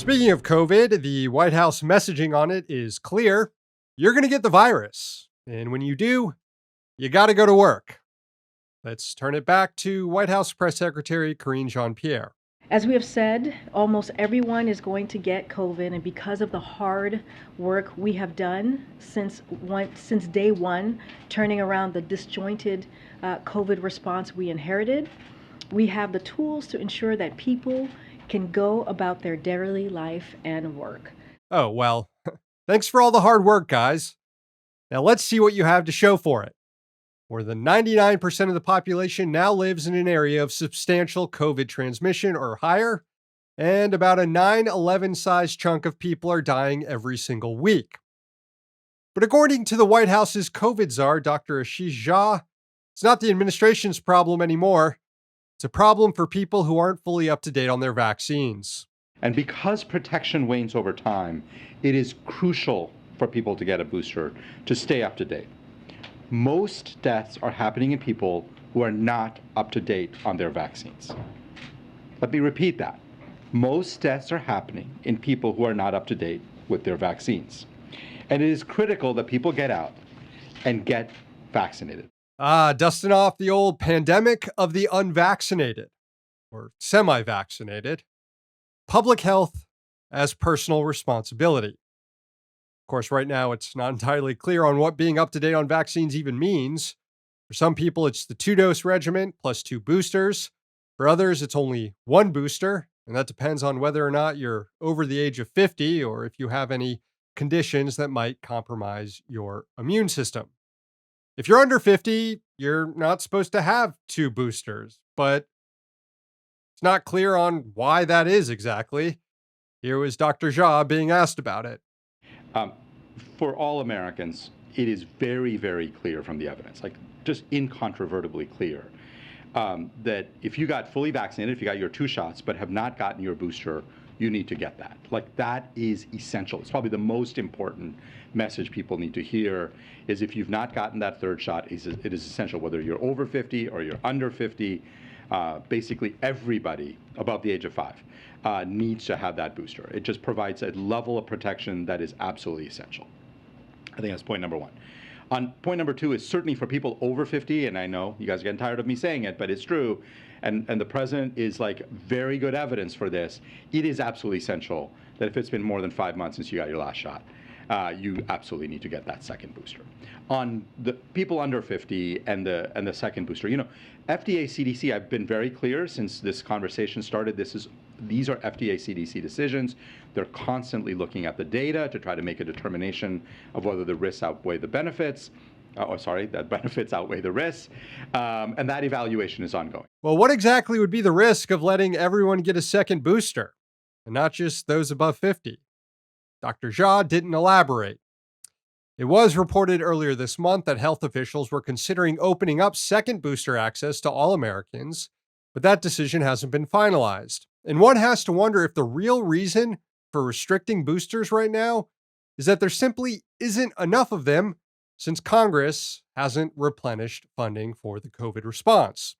Speaking of COVID, the White House messaging on it is clear. You're going to get the virus. And when you do, you got to go to work. Let's turn it back to White House Press Secretary Karine Jean-Pierre. As we have said, almost everyone is going to get COVID, and because of the hard work we have done since day one, turning around the disjointed COVID response we inherited, we have the tools to ensure that people can go about their daily life and work. Oh, well, thanks for all the hard work, guys. Now let's see what you have to show for it. More than 99% of the population now lives in an area of substantial COVID transmission or higher, and about a 9/11 size chunk of people are dying every single week. But according to the White House's COVID czar, Dr. Ashish Jha, it's not the administration's problem anymore. It's a problem for people who aren't fully up to date on their vaccines. And because protection wanes over time, it is crucial for people to get a booster to stay up to date. Most deaths are happening in people who are not up to date on their vaccines. Let me repeat that. Most deaths are happening in people who are not up to date with their vaccines. And it is critical that people get out and get vaccinated. Dusting off the old pandemic of the unvaccinated, or semi-vaccinated. Public health as personal responsibility. Of course, right now, it's not entirely clear on what being up to date on vaccines even means. For some people, it's the 2-dose regimen plus 2 boosters. For others, it's only 1 booster, and that depends on whether or not you're over the age of 50 or if you have any conditions that might compromise your immune system. If you're under 50, you're not supposed to have 2 boosters, but it's not clear on why that is exactly. Here was Dr. Jha being asked about it. For all Americans, it is very, very clear from the evidence, like just incontrovertibly clear, that if you got fully vaccinated, if you got your 2 shots, but have not gotten your booster, you need to get that. Like, that is essential. It's probably the most important message people need to hear is if you've not gotten that 3rd shot, it is essential, whether you're over 50 or you're under 50, basically everybody above the age of 5 needs to have that booster. It just provides a level of protection that is absolutely essential. I think that's point number 1. On point number 2 is certainly for people over 50, and I know you guys are getting tired of me saying it, but it's true, and the president is like very good evidence for this. It is absolutely essential that if it's been more than 5 months since you got your last shot, you absolutely need to get that 2nd booster. On the people under 50 and the 2nd booster, FDA, CDC, I've been very clear since this conversation started. These are FDA, CDC decisions. They're constantly looking at the data to try to make a determination of whether the risks outweigh the benefits. That benefits outweigh the risks. And that evaluation is ongoing. Well, what exactly would be the risk of letting everyone get a 2nd booster, and not just those above 50? Dr. Jha didn't elaborate. It was reported earlier this month that health officials were considering opening up 2nd booster access to all Americans, but that decision hasn't been finalized. And one has to wonder if the real reason for restricting boosters right now is that there simply isn't enough of them since Congress hasn't replenished funding for the COVID response.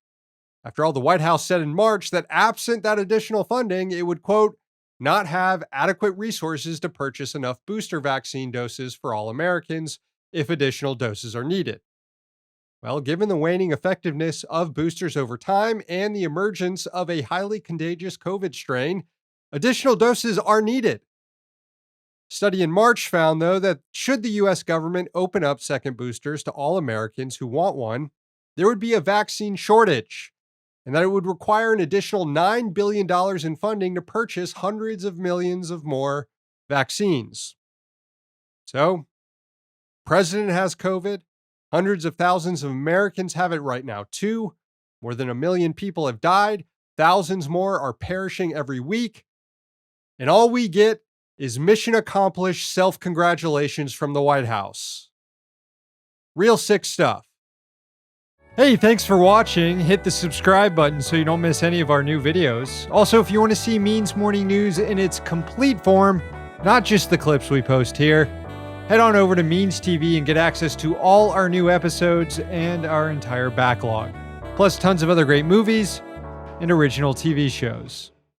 After all, the White House said in March that absent that additional funding, it would, quote, not have adequate resources to purchase enough booster vaccine doses for all Americans if additional doses are needed. Well, given the waning effectiveness of boosters over time and the emergence of a highly contagious COVID strain, additional doses are needed. A study in March found, though, that should the U.S. government open up 2nd boosters to all Americans who want one, there would be a vaccine shortage, and that it would require an additional $9 billion in funding to purchase hundreds of millions of more vaccines. So, the president has COVID. Hundreds of thousands of Americans have it right now, too. More than 1 million people have died. Thousands more are perishing every week. And all we get is mission accomplished self-congratulations from the White House. Real sick stuff. Hey, thanks for watching. Hit the subscribe button so you don't miss any of our new videos. Also, if you want to see Means Morning News in its complete form, not just the clips we post here, head on over to Means TV and get access to all our new episodes and our entire backlog, plus tons of other great movies and original TV shows.